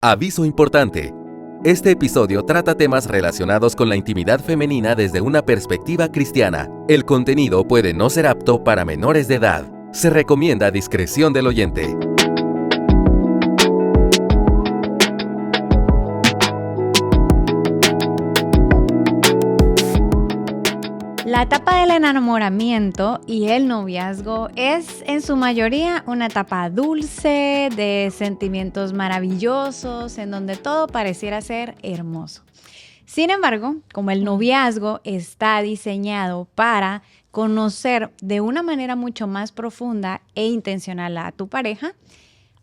Aviso importante. Este episodio trata temas relacionados con la intimidad femenina desde una perspectiva cristiana. El contenido puede no ser apto para menores de edad. Se recomienda discreción del oyente. La etapa del enamoramiento y el noviazgo es en su mayoría una etapa dulce, de sentimientos maravillosos, en donde todo pareciera ser hermoso. Sin embargo, como el noviazgo está diseñado para conocer de una manera mucho más profunda e intencional a tu pareja,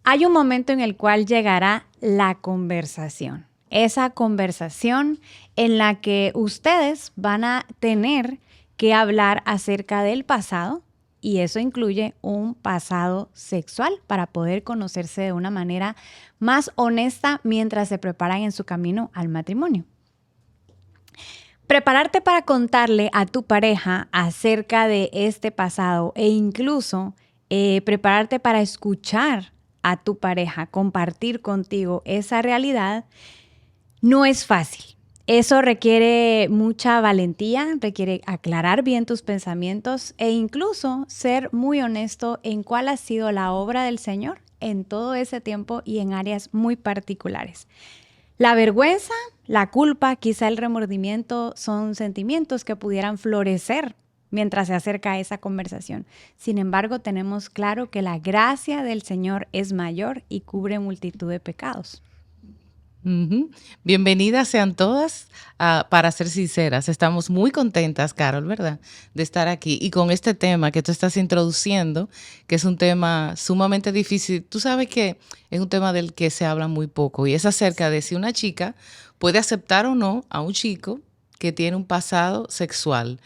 hay un momento en el cual llegará la conversación. Esa conversación en la que ustedes van a tener que hablar acerca del pasado, y eso incluye un pasado sexual para poder conocerse de una manera más honesta mientras se preparan en su camino al matrimonio. Prepararte para contarle a tu pareja acerca de este pasado e incluso prepararte para escuchar a tu pareja compartir contigo esa realidad no es fácil. Eso requiere mucha valentía, requiere aclarar bien tus pensamientos e incluso ser muy honesto en cuál ha sido la obra del Señor en todo ese tiempo y en áreas muy particulares. La vergüenza, la culpa, quizá el remordimiento son sentimientos que pudieran florecer mientras se acerca a esa conversación. Sin embargo, tenemos claro que la gracia del Señor es mayor y cubre multitud de pecados. Bienvenidas sean todas Para Ser Sinceras. Estamos muy contentas, Carol, ¿verdad?, de estar aquí y con este tema que tú estás introduciendo, que es un tema sumamente difícil. Tú sabes que es un tema del que se habla muy poco y es acerca de si una chica puede aceptar o no a un chico que tiene un pasado sexual.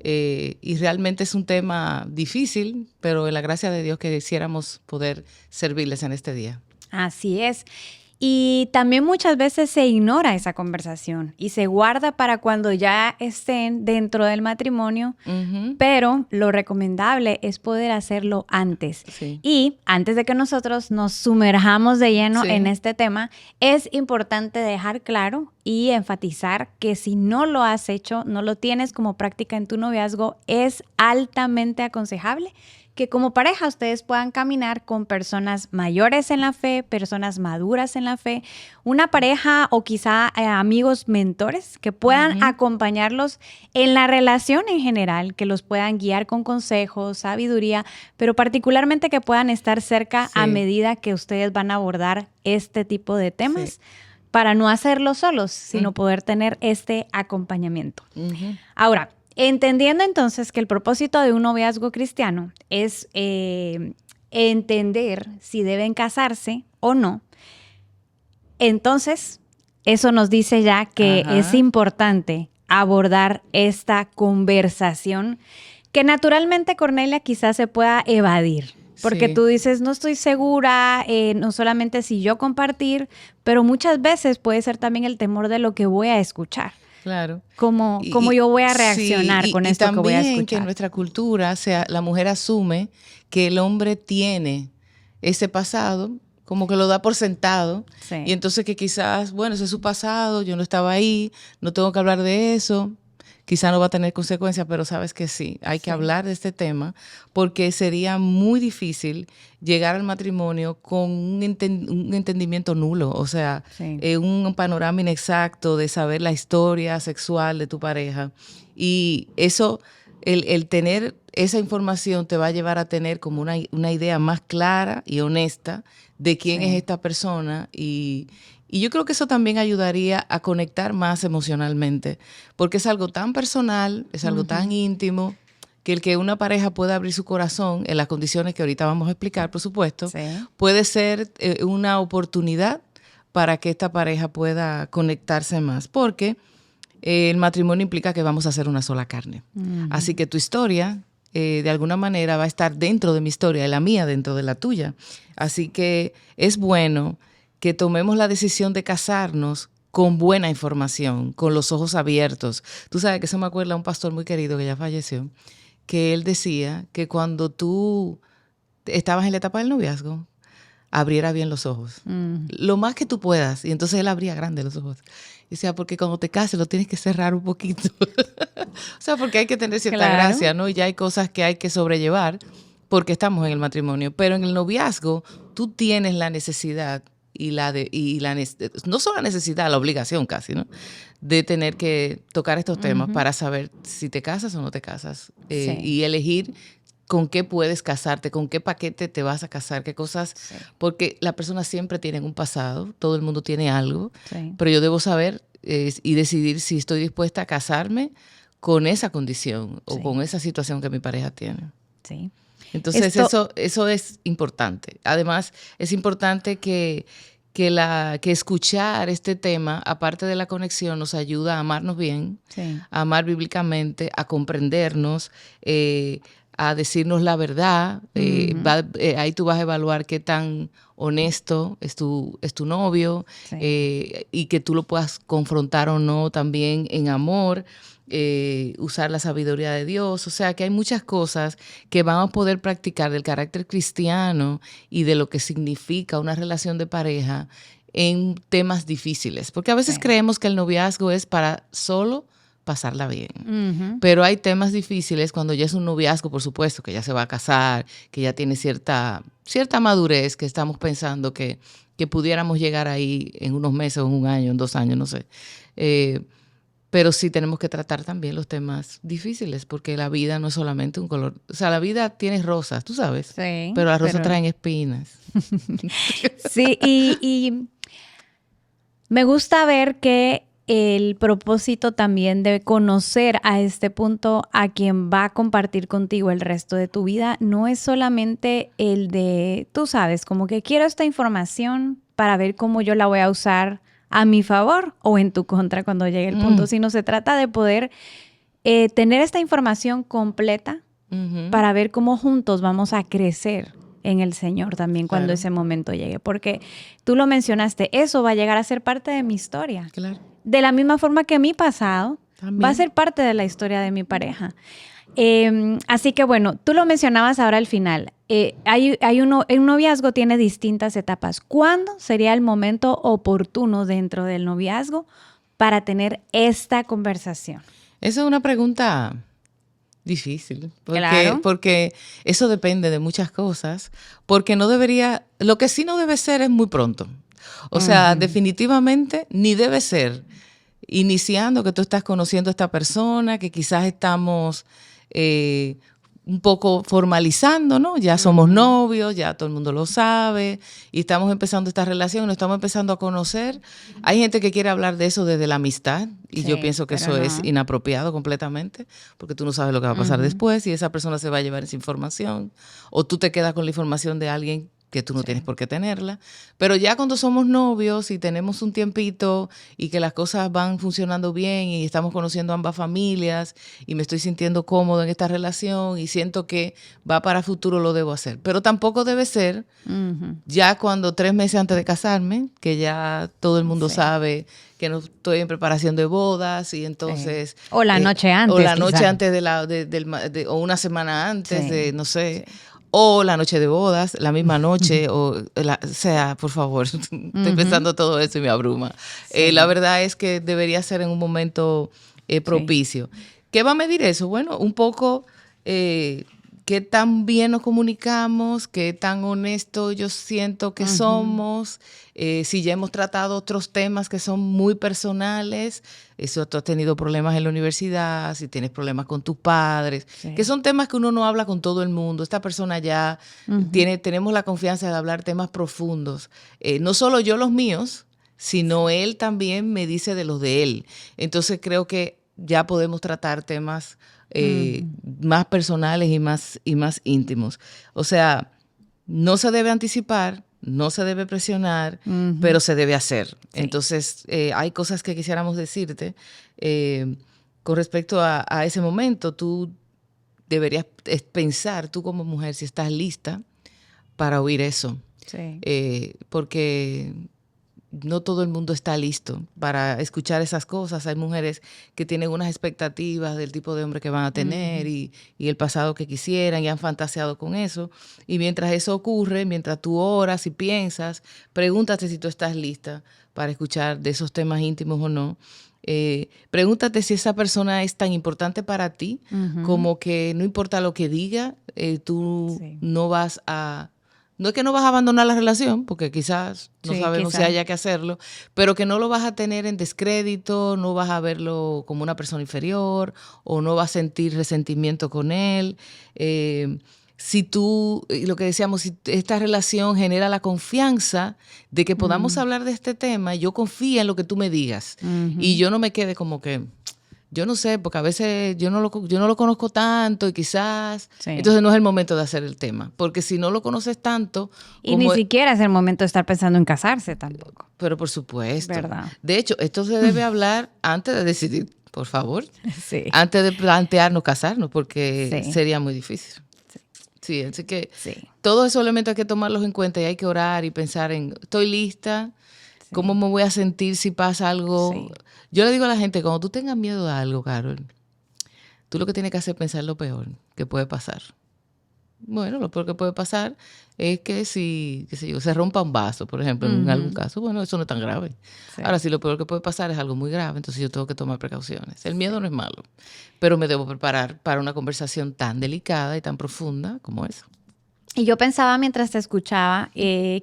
Y realmente es un tema difícil, pero en la gracia de Dios que quisiéramos poder servirles en este día. Así es. Y también muchas veces se ignora esa conversación y se guarda para cuando ya estén dentro del matrimonio, pero lo recomendable es poder hacerlo antes. Sí. Y antes de que nosotros nos sumerjamos de lleno en este tema, es importante dejar claro y enfatizar que si no lo has hecho, no lo tienes como práctica en tu noviazgo, es altamente aconsejable que como pareja ustedes puedan caminar con personas mayores en la fe, personas maduras en la fe, una pareja o quizá amigos mentores que puedan acompañarlos en la relación en general, que los puedan guiar con consejos, sabiduría, pero particularmente que puedan estar cerca a medida que ustedes van a abordar este tipo de temas para no hacerlo solos, sino poder tener este acompañamiento. Ahora, entendiendo entonces que el propósito de un noviazgo cristiano es entender si deben casarse o no, entonces eso nos dice ya que es importante abordar esta conversación que naturalmente, Cornelia, quizás se pueda evadir. Porque tú dices, no estoy segura, no solamente si yo compartir, pero muchas veces puede ser también el temor de lo que voy a escuchar. Claro. ¿Cómo yo voy a reaccionar con esto que voy a escuchar? Y también que en nuestra cultura, la mujer asume que el hombre tiene ese pasado, como que lo da por sentado. Sí. Y entonces que quizás, bueno, ese es su pasado, yo no estaba ahí, no tengo que hablar de eso. Quizá no va a tener consecuencias, pero sabes que sí, hay que hablar de este tema porque sería muy difícil llegar al matrimonio con un entendimiento nulo, o sea, un panorama inexacto de saber la historia sexual de tu pareja. Y eso, el tener esa información te va a llevar a tener como una idea más clara y honesta de quién es esta persona y yo creo que eso también ayudaría a conectar más emocionalmente, porque es algo tan personal, es algo tan íntimo, que el que una pareja pueda abrir su corazón en las condiciones que ahorita vamos a explicar, por supuesto, puede ser una oportunidad para que esta pareja pueda conectarse más, porque el matrimonio implica que vamos a ser una sola carne. Así que tu historia, de alguna manera, va a estar dentro de mi historia y la mía dentro de la tuya. Así que es bueno que tomemos la decisión de casarnos con buena información, con los ojos abiertos. Tú sabes que eso me acuerda a un pastor muy querido que ya falleció, que él decía que cuando tú estabas en la etapa del noviazgo, abriera bien los ojos. Lo más que tú puedas. Y entonces él abría grande los ojos. Y decía, porque cuando te cases lo tienes que cerrar un poquito. O sea, porque hay que tener cierta gracia, ¿no? Y ya hay cosas que hay que sobrellevar porque estamos en el matrimonio. Pero en el noviazgo tú tienes la necesidad no solo la necesidad, la obligación casi, ¿no? De tener que tocar estos temas para saber si te casas o no te casas. Y elegir con qué puedes casarte, con qué paquete te vas a casar, qué cosas, porque las personas siempre tienen un pasado, todo el mundo tiene algo, pero yo debo saber y decidir si estoy dispuesta a casarme con esa condición o con esa situación que mi pareja tiene. Sí. Entonces eso es importante. Además, es importante que escuchar este tema, aparte de la conexión, nos ayuda a amarnos bien, a amar bíblicamente, a comprendernos, a decirnos la verdad. Ahí tú vas a evaluar qué tan honesto es tu novio y que tú lo puedas confrontar o no también en amor. Usar la sabiduría de Dios, o sea que hay muchas cosas que vamos a poder practicar del carácter cristiano y de lo que significa una relación de pareja en temas difíciles, porque a veces creemos que el noviazgo es para solo pasarla bien, pero hay temas difíciles cuando ya es un noviazgo, por supuesto, que ya se va a casar, que ya tiene cierta madurez, que estamos pensando que pudiéramos llegar ahí en unos meses, en un año, en 2 años, no sé. Pero sí tenemos que tratar también los temas difíciles, porque la vida no es solamente un color. O sea, la vida tiene rosas, tú sabes, pero las rosas traen espinas. Sí, y me gusta ver que el propósito también de conocer a este punto a quien va a compartir contigo el resto de tu vida no es solamente el de, tú sabes, como que quiero esta información para ver cómo yo la voy a usar a mi favor o en tu contra cuando llegue el punto, sino se trata de poder tener esta información completa para ver cómo juntos vamos a crecer en el Señor también cuando ese momento llegue. Porque tú lo mencionaste, eso va a llegar a ser parte de mi historia. Claro. De la misma forma que mi pasado también va a ser parte de la historia de mi pareja. Así que bueno, tú lo mencionabas ahora al final. Un noviazgo tiene distintas etapas. ¿Cuándo sería el momento oportuno dentro del noviazgo para tener esta conversación? Esa es una pregunta difícil, Claro. porque eso depende de muchas cosas, porque lo que sí no debe ser es muy pronto. O sea, definitivamente ni debe ser iniciando que tú estás conociendo a esta persona, que quizás estamos un poco formalizando, ¿no? Ya somos novios, ya todo el mundo lo sabe y estamos empezando esta relación, nos estamos empezando a conocer. Hay gente que quiere hablar de eso desde la amistad y yo pienso que eso es inapropiado completamente, porque tú no sabes lo que va a pasar después y esa persona se va a llevar esa información o tú te quedas con la información de alguien que tú no tienes por qué tenerla. Pero ya cuando somos novios y tenemos un tiempito y que las cosas van funcionando bien y estamos conociendo ambas familias y me estoy sintiendo cómodo en esta relación y siento que va para futuro, lo debo hacer. Pero tampoco debe ser ya cuando 3 meses antes de casarme, que ya todo el mundo sabe que no estoy en preparación de bodas y entonces... O la noche antes. O la noche antes o una semana antes de, no sé... O la noche de bodas, la misma noche, o sea, por favor, estoy pensando todo eso y me abruma. La verdad es que debería ser en un momento propicio. ¿Qué va a medir eso? Bueno, un poco qué tan bien nos comunicamos, qué tan honesto yo siento que somos, si ya hemos tratado otros temas que son muy personales, si tú has tenido problemas en la universidad, si tienes problemas con tus padres, que son temas que uno no habla con todo el mundo. Esta persona ya tenemos la confianza de hablar temas profundos. No solo yo los míos, sino él también me dice de los de él. Entonces creo que ya podemos tratar temas más personales y más íntimos. O sea, no se debe anticipar, no se debe presionar, pero se debe hacer. Sí. Entonces, hay cosas que quisiéramos decirte con respecto a ese momento. Tú deberías pensar, tú como mujer, si estás lista para oír eso. Sí. Porque no todo el mundo está listo para escuchar esas cosas. Hay mujeres que tienen unas expectativas del tipo de hombre que van a tener y el pasado que quisieran y han fantaseado con eso. Y mientras eso ocurre, mientras tú oras y piensas, pregúntate si tú estás lista para escuchar de esos temas íntimos o no. Pregúntate si esa persona es tan importante para ti como que no importa lo que diga, tú no vas a... No es que no vas a abandonar la relación, porque quizás no sabemos si haya que hacerlo, pero que no lo vas a tener en descrédito, no vas a verlo como una persona inferior o no vas a sentir resentimiento con él. Si tú, lo que decíamos, si esta relación genera la confianza de que podamos hablar de este tema, yo confío en lo que tú me digas y yo no me quede como que... Yo no sé, porque a veces yo no lo conozco tanto y quizás... Entonces no es el momento de hacer el tema. Porque si no lo conoces tanto... Y ni siquiera es el momento de estar pensando en casarse tampoco. Pero por supuesto. ¿Verdad? De hecho, esto se debe hablar antes de decidir, por favor. Sí. Antes de plantearnos casarnos, porque sería muy difícil. Sí, así que todos esos elementos hay que tomarlos en cuenta y hay que orar y pensar en, ¿estoy lista? ¿Cómo me voy a sentir si pasa algo? Sí. Yo le digo a la gente, cuando tú tengas miedo de algo, Carol, tú lo que tienes que hacer es pensar lo peor que puede pasar. Bueno, lo peor que puede pasar es que si, qué sé yo, se rompa un vaso, por ejemplo, en algún caso, bueno, eso no es tan grave. Sí. Ahora, si lo peor que puede pasar es algo muy grave, entonces yo tengo que tomar precauciones. El miedo no es malo, pero me debo preparar para una conversación tan delicada y tan profunda como esa. Y yo pensaba mientras te escuchaba,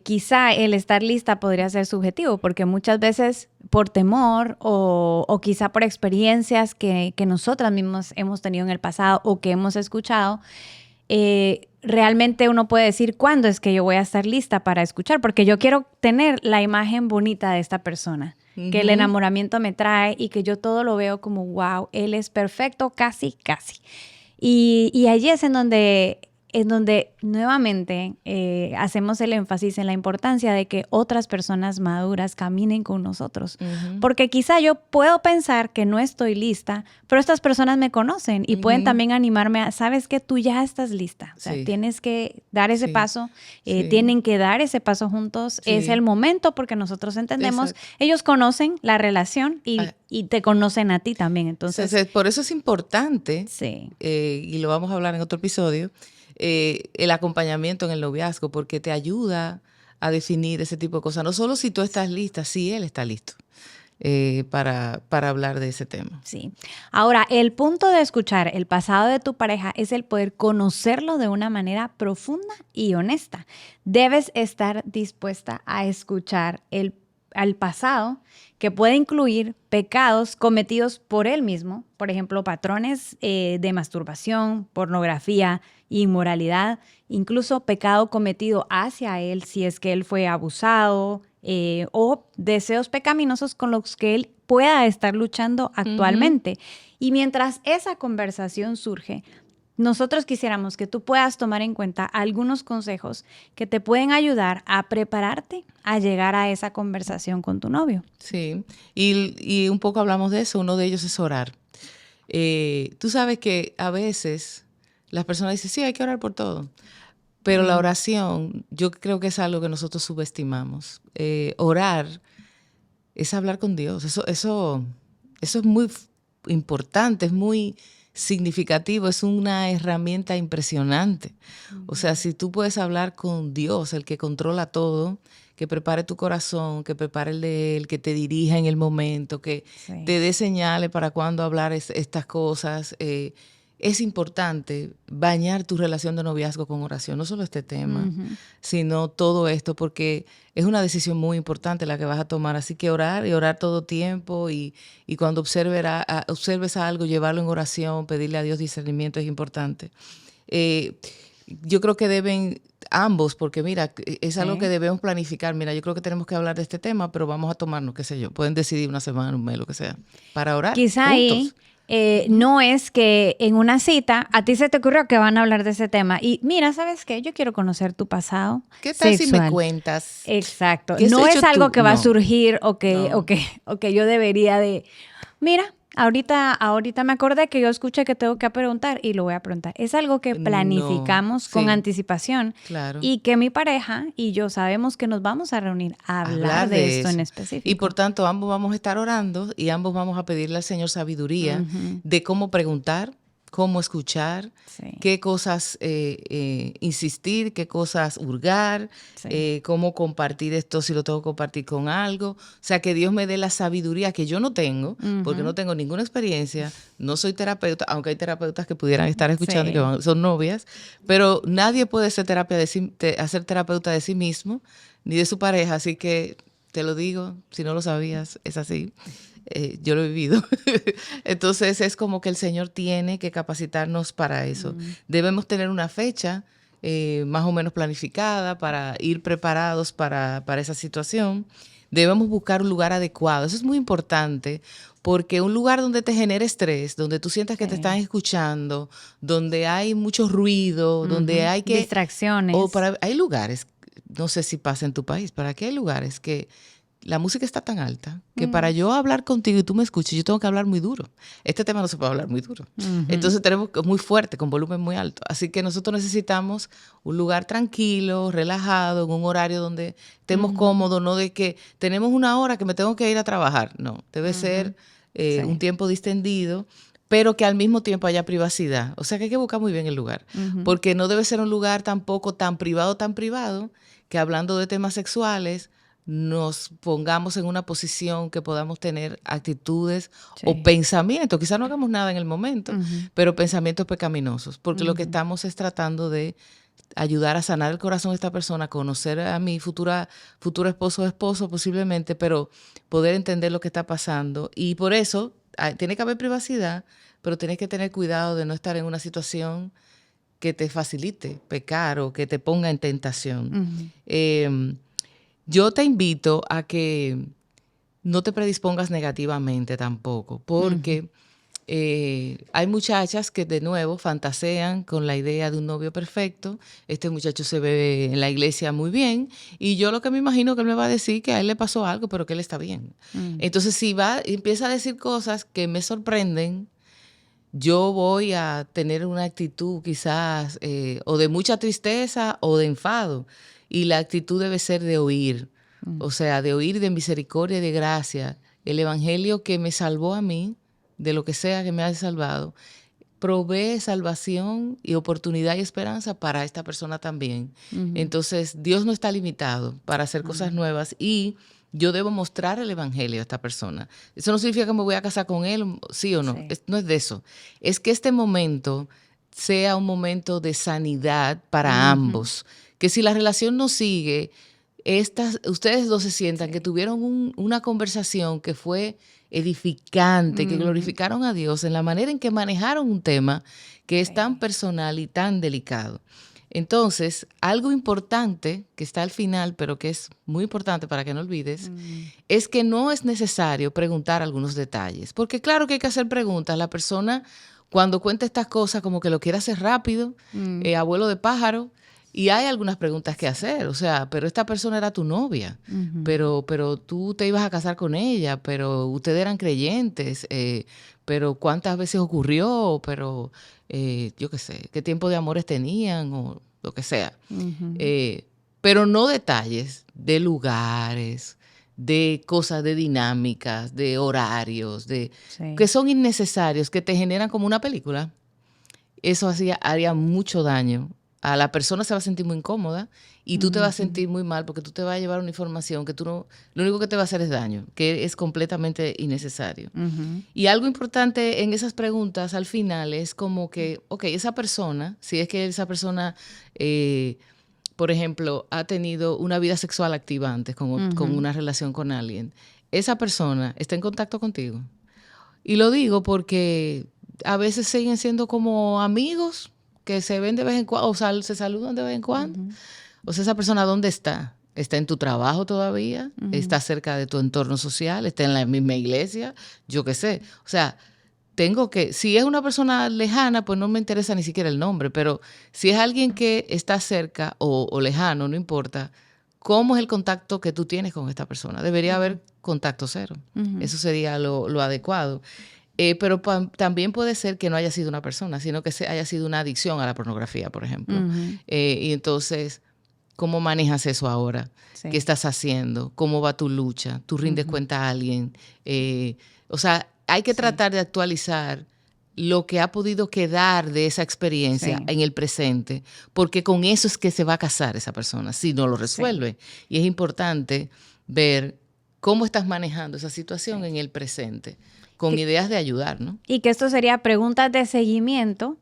quizá el estar lista podría ser subjetivo, porque muchas veces por temor o quizá por experiencias que nosotras mismas hemos tenido en el pasado o que hemos escuchado, realmente uno puede decir cuándo es que yo voy a estar lista para escuchar, porque yo quiero tener la imagen bonita de esta persona, que el enamoramiento me trae y que yo todo lo veo como, wow, él es perfecto, casi. Y allí es en donde nuevamente hacemos el énfasis en la importancia de que otras personas maduras caminen con nosotros. Porque quizá yo puedo pensar que no estoy lista, pero estas personas me conocen y pueden también animarme a, sabes que tú ya estás lista. O sea, tienes que dar ese paso, tienen que dar ese paso juntos. Es el momento porque nosotros entendemos, ellos conocen la relación y te conocen a ti también. Entonces, por eso es importante, y lo vamos a hablar en otro episodio, el acompañamiento en el noviazgo, porque te ayuda a definir ese tipo de cosas. No solo si tú estás lista, si él está listo para hablar de ese tema. Sí. Ahora, el punto de escuchar el pasado de tu pareja es el poder conocerlo de una manera profunda y honesta. Debes estar dispuesta a escuchar al pasado, que puede incluir pecados cometidos por él mismo, por ejemplo, patrones de masturbación, pornografía, inmoralidad, incluso pecado cometido hacia él si es que él fue abusado o deseos pecaminosos con los que él pueda estar luchando actualmente. Y mientras esa conversación surge, nosotros quisiéramos que tú puedas tomar en cuenta algunos consejos que te pueden ayudar a prepararte a llegar a esa conversación con tu novio. Sí, y un poco hablamos de eso. Uno de ellos es orar. Tú sabes que a veces las personas dicen, sí, hay que orar por todo. Pero la oración, yo creo que es algo que nosotros subestimamos. Orar es hablar con Dios. Eso es muy importante, es muy significativo, es una herramienta impresionante. O sea, si tú puedes hablar con Dios, el que controla todo, que prepare tu corazón, que prepare el de él, que te dirija en el momento, que te dé señales para cuándo hablar estas cosas. Es importante bañar tu relación de noviazgo con oración, no solo este tema, sino todo esto, porque es una decisión muy importante la que vas a tomar. Así que orar y orar todo tiempo y cuando observes algo, llevarlo en oración, pedirle a Dios discernimiento es importante. Yo creo que deben ambos, porque mira, es algo que debemos planificar. Mira, yo creo que tenemos que hablar de este tema, pero vamos a tomarnos, qué sé yo, pueden decidir una semana, un mes, lo que sea, para orar quizá juntos. No es que en una cita a ti se te ocurrió que van a hablar de ese tema y mira, ¿sabes qué? Yo quiero conocer tu pasado ¿Qué tal sexual. si me cuentas? Exacto. No es algo que va a surgir o que yo debería de... Mira, Ahorita me acordé que yo escuché que tengo que preguntar y lo voy a preguntar. Es algo que planificamos con anticipación. Claro. Y que mi pareja y yo sabemos que nos vamos a reunir a hablar de esto en específico. Y por tanto, ambos vamos a estar orando y ambos vamos a pedirle al Señor sabiduría de cómo preguntar, cómo escuchar, qué cosas insistir, qué cosas hurgar, cómo compartir esto si lo tengo que compartir con algo. O sea, que Dios me dé la sabiduría que yo no tengo, porque no tengo ninguna experiencia, no soy terapeuta, aunque hay terapeutas que pudieran estar escuchando y que son novias, pero nadie puede ser hacer terapeuta de sí mismo ni de su pareja, así que te lo digo, si no lo sabías, es así. Yo lo he vivido. Entonces es como que el Señor tiene que capacitarnos para eso. Debemos tener una fecha más o menos planificada para ir preparados para esa situación. Debemos buscar un lugar adecuado. Eso es muy importante porque un lugar donde te genere estrés, donde tú sientas que te están escuchando, donde hay mucho ruido, donde hay que... distracciones. Hay lugares, no sé si pasa en tu país, pero aquí hay lugares que la música está tan alta que para yo hablar contigo y tú me escuches, yo tengo que hablar muy duro. Este tema no se puede hablar muy duro. Entonces tenemos muy fuerte, con volumen muy alto. Así que nosotros necesitamos un lugar tranquilo, relajado, en un horario donde estemos cómodos, no de que tenemos una hora que me tengo que ir a trabajar. No, debe ser un tiempo distendido, pero que al mismo tiempo haya privacidad. O sea que hay que buscar muy bien el lugar, porque no debe ser un lugar tampoco tan privado, que hablando de temas sexuales nos pongamos en una posición que podamos tener actitudes o pensamientos, quizás no hagamos nada en el momento, pero pensamientos pecaminosos, porque lo que estamos es tratando de ayudar a sanar el corazón de esta persona, conocer a mi futuro esposo o esposo posiblemente, pero poder entender lo que está pasando. Y por eso tiene que haber privacidad, pero tienes que tener cuidado de no estar en una situación que te facilite pecar o que te ponga en tentación. Yo te invito a que no te predispongas negativamente tampoco, porque hay muchachas que de nuevo fantasean con la idea de un novio perfecto. Este muchacho se ve en la iglesia muy bien y yo lo que me imagino que él me va a decir que a él le pasó algo, pero que él está bien. Entonces, si empieza a decir cosas que me sorprenden, yo voy a tener una actitud quizás o de mucha tristeza o de enfado. Y la actitud debe ser de oír, o sea, de oír de misericordia y de gracia. El evangelio que me salvó a mí, de lo que sea que me haya salvado, provee salvación y oportunidad y esperanza para esta persona también. Entonces, Dios no está limitado para hacer cosas nuevas y yo debo mostrar el evangelio a esta persona. Eso no significa que me voy a casar con él, sí o no. No es de eso. Es que este momento sea un momento de sanidad para ambos. Que si la relación no sigue, ustedes dos se sientan que tuvieron una conversación que fue edificante, que glorificaron a Dios en la manera en que manejaron un tema que es tan personal y tan delicado. Entonces, algo importante que está al final, pero que es muy importante para que no olvides, es que no es necesario preguntar algunos detalles. Porque claro que hay que hacer preguntas. La persona, cuando cuenta estas cosas, como que lo quiere hacer rápido, abuelo de pájaro, y hay algunas preguntas que hacer, o sea, pero esta persona era tu novia, pero tú te ibas a casar con ella, pero ustedes eran creyentes, pero ¿cuántas veces ocurrió? Pero yo qué sé, ¿qué tiempo de amores tenían? O lo que sea. Pero no detalles de lugares, de cosas, de dinámicas, de horarios, que son innecesarios, que te generan como una película. Eso haría mucho daño. A la persona se va a sentir muy incómoda y tú te vas a sentir muy mal porque tú te vas a llevar una información que lo único que te va a hacer es daño, que es completamente innecesario. Y algo importante en esas preguntas al final es como que, esa persona, si es que esa persona, por ejemplo, ha tenido una vida sexual activa antes con una relación con alguien, esa persona está en contacto contigo. Y lo digo porque a veces siguen siendo como amigos, que se ven de vez en cuando, o se saludan de vez en cuando. O sea, esa persona, ¿dónde está? ¿Está en tu trabajo todavía? ¿Está cerca de tu entorno social? ¿Está en la misma iglesia? Yo qué sé. O sea, si es una persona lejana, pues no me interesa ni siquiera el nombre, pero si es alguien que está cerca o lejano, no importa, ¿cómo es el contacto que tú tienes con esta persona? Debería haber contacto cero. Eso sería lo adecuado. Pero también puede ser que no haya sido una persona, sino que haya sido una adicción a la pornografía, por ejemplo. Y entonces, ¿cómo manejas eso ahora? Sí. ¿Qué estás haciendo? ¿Cómo va tu lucha? ¿Tú rindes cuenta a alguien? O sea, hay que tratar de actualizar lo que ha podido quedar de esa experiencia en el presente, porque con eso es que se va a casar esa persona, si no lo resuelve. Y es importante ver cómo estás manejando esa situación en el presente, con ideas de ayudar, ¿no? Y que esto sería preguntas de seguimiento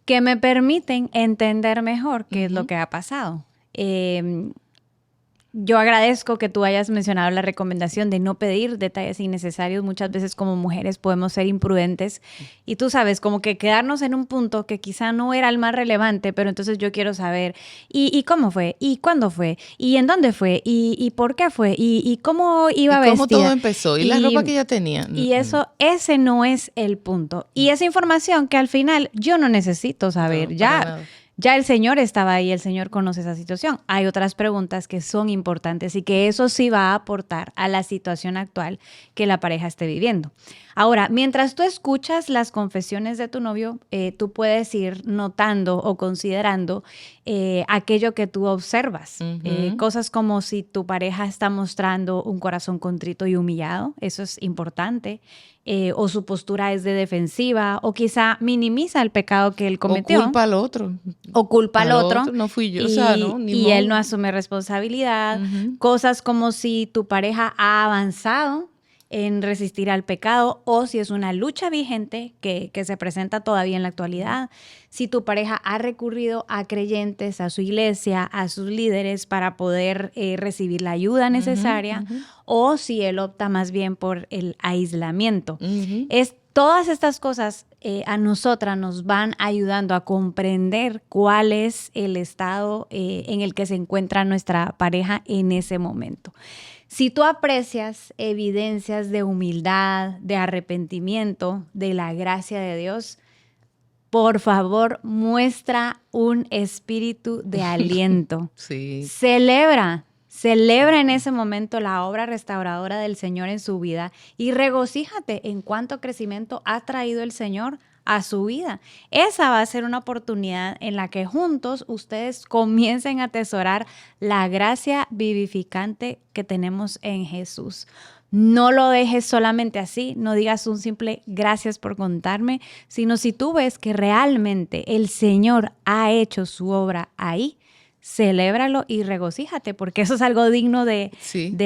que me permiten entender mejor qué es lo que ha pasado. Yo agradezco que tú hayas mencionado la recomendación de no pedir detalles innecesarios. Muchas veces como mujeres podemos ser imprudentes y tú sabes, como que quedarnos en un punto que quizá no era el más relevante, pero entonces yo quiero saber ¿y cómo fue? ¿Y cuándo fue? ¿Y en dónde fue? ¿Y por qué fue? ¿Y cómo iba vestida? ¿Y cómo todo empezó? ¿Y la ropa que ella tenía? Y ese no es el punto. Y esa información que al final yo no necesito saber. No, ya el Señor estaba ahí, el Señor conoce esa situación. Hay otras preguntas que son importantes y que eso sí va a aportar a la situación actual que la pareja esté viviendo. Ahora, mientras tú escuchas las confesiones de tu novio, tú puedes ir notando o considerando aquello que tú observas. Cosas como si tu pareja está mostrando un corazón contrito y humillado, eso es importante. O su postura es de defensiva, o quizá minimiza el pecado que él cometió. O culpa al otro. No fui yo, y él no asume responsabilidad. Cosas como si tu pareja ha avanzado en resistir al pecado, o si es una lucha vigente que se presenta todavía en la actualidad. Si tu pareja ha recurrido a creyentes, a su iglesia, a sus líderes para poder recibir la ayuda necesaria, o si él opta más bien por el aislamiento. Todas estas cosas a nosotras nos van ayudando a comprender cuál es el estado en el que se encuentra nuestra pareja en ese momento. Si tú aprecias evidencias de humildad, de arrepentimiento, de la gracia de Dios, por favor, muestra un espíritu de aliento. Sí. Celebra en ese momento la obra restauradora del Señor en su vida y regocíjate en cuánto crecimiento ha traído el Señor a su vida. Esa va a ser una oportunidad en la que juntos ustedes comiencen a atesorar la gracia vivificante que tenemos en Jesús. No lo dejes solamente así, no digas un simple gracias por contarme, sino si tú ves que realmente el Señor ha hecho su obra ahí, celébralo y regocíjate, porque eso es algo digno de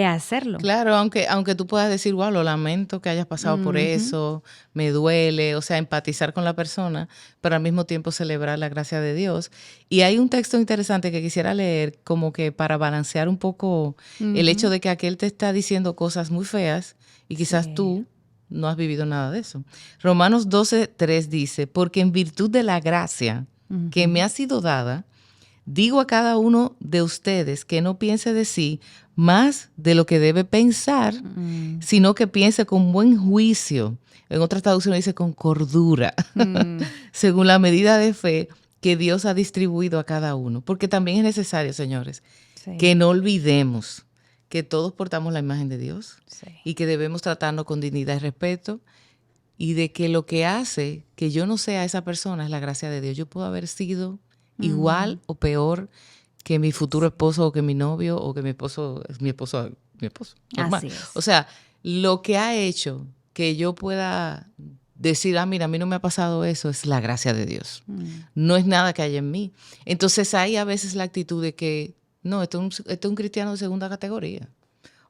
hacerlo. Claro, aunque tú puedas decir, wow, lo lamento que hayas pasado por eso, me duele, o sea, empatizar con la persona, pero al mismo tiempo celebrar la gracia de Dios. Y hay un texto interesante que quisiera leer, como que para balancear un poco el hecho de que aquel te está diciendo cosas muy feas y quizás tú no has vivido nada de eso. Romanos 12:3 dice, porque en virtud de la gracia que me ha sido dada, digo a cada uno de ustedes que no piense de sí más de lo que debe pensar, sino que piense con buen juicio. En otras traducciones dice con cordura, según la medida de fe que Dios ha distribuido a cada uno. Porque también es necesario, señores, que no olvidemos que todos portamos la imagen de Dios y que debemos tratarnos con dignidad y respeto, y de que lo que hace que yo no sea esa persona es la gracia de Dios. Yo puedo haber sido igual o peor que mi futuro esposo o que mi novio o que mi esposo. Así es. O sea, lo que ha hecho que yo pueda decir, mira, a mí no me ha pasado eso, es la gracia de Dios. No es nada que haya en mí. Entonces hay a veces la actitud de que, no, esto es un cristiano de segunda categoría.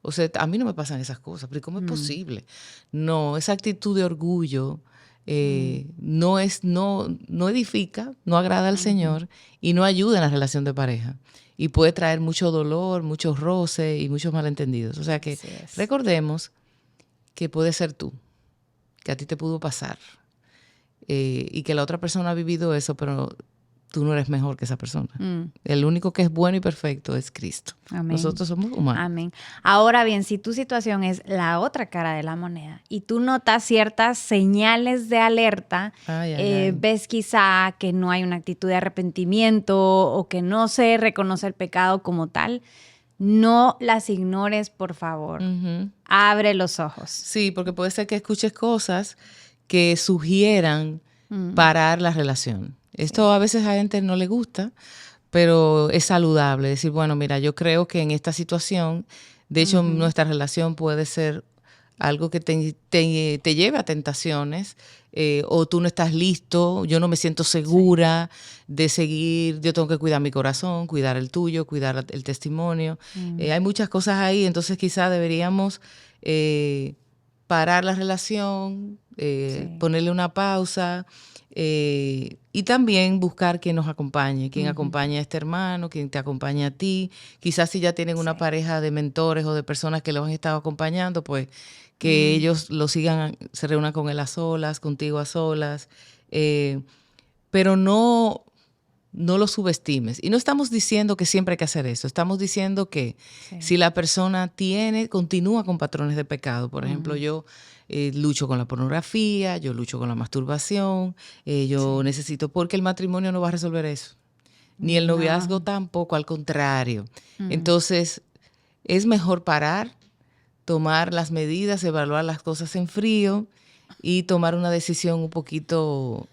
O sea, a mí no me pasan esas cosas, pero ¿cómo es posible? No, esa actitud de orgullo no edifica, no agrada al Señor y no ayuda en la relación de pareja. Y puede traer mucho dolor, muchos roces y muchos malentendidos. O sea que recordemos que puede ser tú, que a ti te pudo pasar y que la otra persona ha vivido eso, pero tú no eres mejor que esa persona. El único que es bueno y perfecto es Cristo. Amén. Nosotros somos humanos. Amén. Ahora bien, si tu situación es la otra cara de la moneda y tú notas ciertas señales de alerta, ves quizá que no hay una actitud de arrepentimiento o que no se reconoce el pecado como tal, no las ignores, por favor. Abre los ojos. Sí, porque puede ser que escuches cosas que sugieran parar la relación. Esto a veces a la gente no le gusta, pero es saludable. Decir, bueno, mira, yo creo que en esta situación, de hecho, nuestra relación puede ser algo que te lleve a tentaciones, o tú no estás listo, yo no me siento segura de seguir, yo tengo que cuidar mi corazón, cuidar el tuyo, cuidar el testimonio. Hay muchas cosas ahí, entonces quizás deberíamos parar la relación, ponerle una pausa, y también buscar quien nos acompañe, quien acompañe a este hermano, quien te acompañe a ti. Quizás si ya tienen una pareja de mentores o de personas que los han estado acompañando, pues que ellos lo sigan, se reúnan con él a solas, contigo a solas, pero no lo subestimes. Y no estamos diciendo que siempre hay que hacer eso. Estamos diciendo que si la persona continúa con patrones de pecado, por ejemplo, yo lucho con la pornografía, yo lucho con la masturbación, yo necesito, porque el matrimonio no va a resolver eso. Ni el noviazgo tampoco, al contrario. Entonces, es mejor parar, tomar las medidas, evaluar las cosas en frío y tomar una decisión un poquito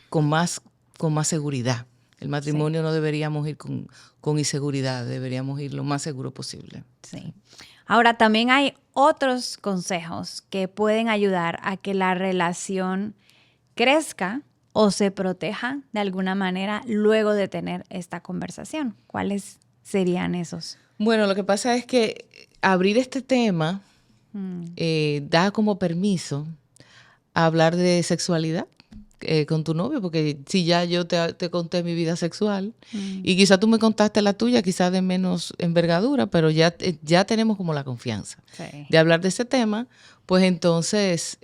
con más seguridad. El matrimonio no deberíamos ir con inseguridad, deberíamos ir lo más seguro posible. Sí. Ahora, también hay otros consejos que pueden ayudar a que la relación crezca o se proteja de alguna manera luego de tener esta conversación. ¿Cuáles serían esos? Bueno, lo que pasa es que abrir este tema da como permiso a hablar de sexualidad con tu novio, porque si ya yo te conté mi vida sexual y quizá tú me contaste la tuya, quizá de menos envergadura, pero ya tenemos como la confianza de hablar de ese tema, pues entonces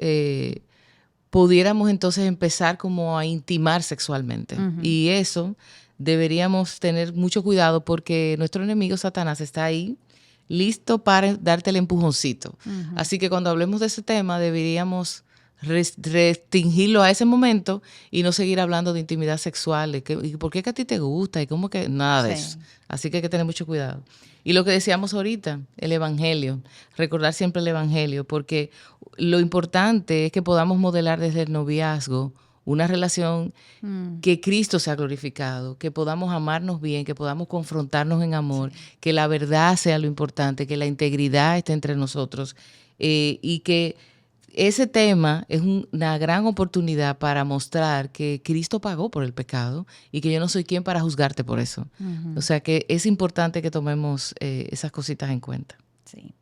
pudiéramos entonces empezar como a intimar sexualmente. Y eso deberíamos tener mucho cuidado porque nuestro enemigo Satanás está ahí listo para darte el empujoncito. Así que cuando hablemos de ese tema deberíamos restringirlo a ese momento y no seguir hablando de intimidad sexual, y por qué que a ti te gusta y cómo que nada de eso. Así que hay que tener mucho cuidado. Y lo que decíamos ahorita, el evangelio, recordar siempre el evangelio, porque lo importante es que podamos modelar desde el noviazgo una relación que Cristo sea glorificado, que podamos amarnos bien, que podamos confrontarnos en amor, que la verdad sea lo importante, que la integridad esté entre nosotros, y que ese tema es una gran oportunidad para mostrar que Cristo pagó por el pecado y que yo no soy quien para juzgarte por eso. O sea que es importante que tomemos esas cositas en cuenta. Sí.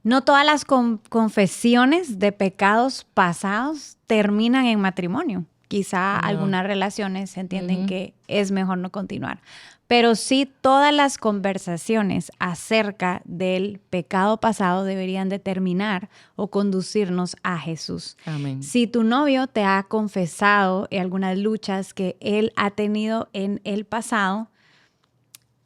No todas las confesiones de pecados pasados terminan en matrimonio. Quizá algunas relaciones entienden que es mejor no continuar. Pero sí, todas las conversaciones acerca del pecado pasado deberían determinar o conducirnos a Jesús. Amén. Si tu novio te ha confesado en algunas luchas que él ha tenido en el pasado,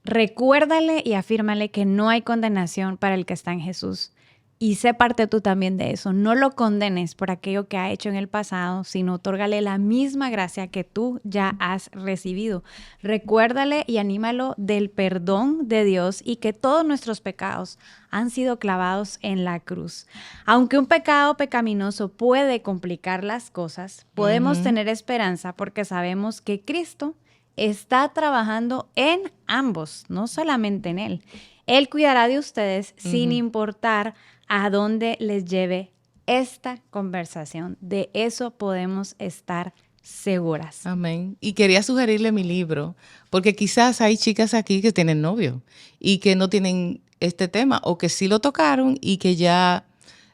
recuérdale y afírmale que no hay condenación para el que está en Jesús. Y sé parte tú también de eso. No lo condenes por aquello que ha hecho en el pasado, sino otórgale la misma gracia que tú ya has recibido. Recuérdale y anímalo del perdón de Dios y que todos nuestros pecados han sido clavados en la cruz. Aunque un pecado pecaminoso puede complicar las cosas, podemos tener esperanza porque sabemos que Cristo está trabajando en ambos, no solamente en Él. Él cuidará de ustedes sin importar a dónde les lleve esta conversación. De eso podemos estar seguras. Amén. Y quería sugerirle mi libro, porque quizás hay chicas aquí que tienen novio y que no tienen este tema, o que sí lo tocaron y que ya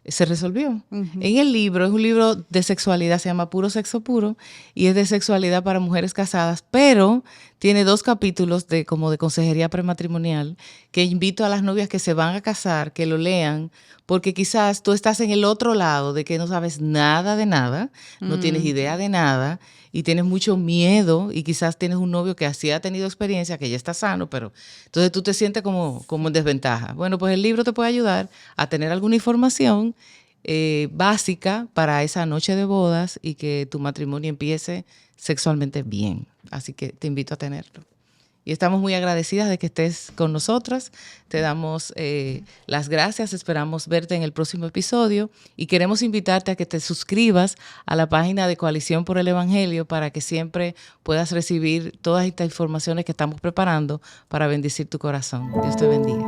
se resolvió. En el libro, es un libro de sexualidad, se llama Puro Sexo Puro, y es de sexualidad para mujeres casadas, pero tiene 2 capítulos como de consejería prematrimonial, que invito a las novias que se van a casar, que lo lean, porque quizás tú estás en el otro lado de que no sabes nada de nada, no tienes idea de nada, y tienes mucho miedo, y quizás tienes un novio que así ha tenido experiencia, que ya está sano, pero entonces tú te sientes como en desventaja. Bueno, pues el libro te puede ayudar a tener alguna información básica para esa noche de bodas y que tu matrimonio empiece sexualmente bien. Así que te invito a tenerlo. y estamos muy agradecidas de que estés con nosotras. Te damos las gracias, esperamos verte en el próximo episodio y queremos invitarte a que te suscribas a la página de Coalición por el Evangelio para que siempre puedas recibir todas estas informaciones que estamos preparando para bendecir tu corazón. Dios te bendiga.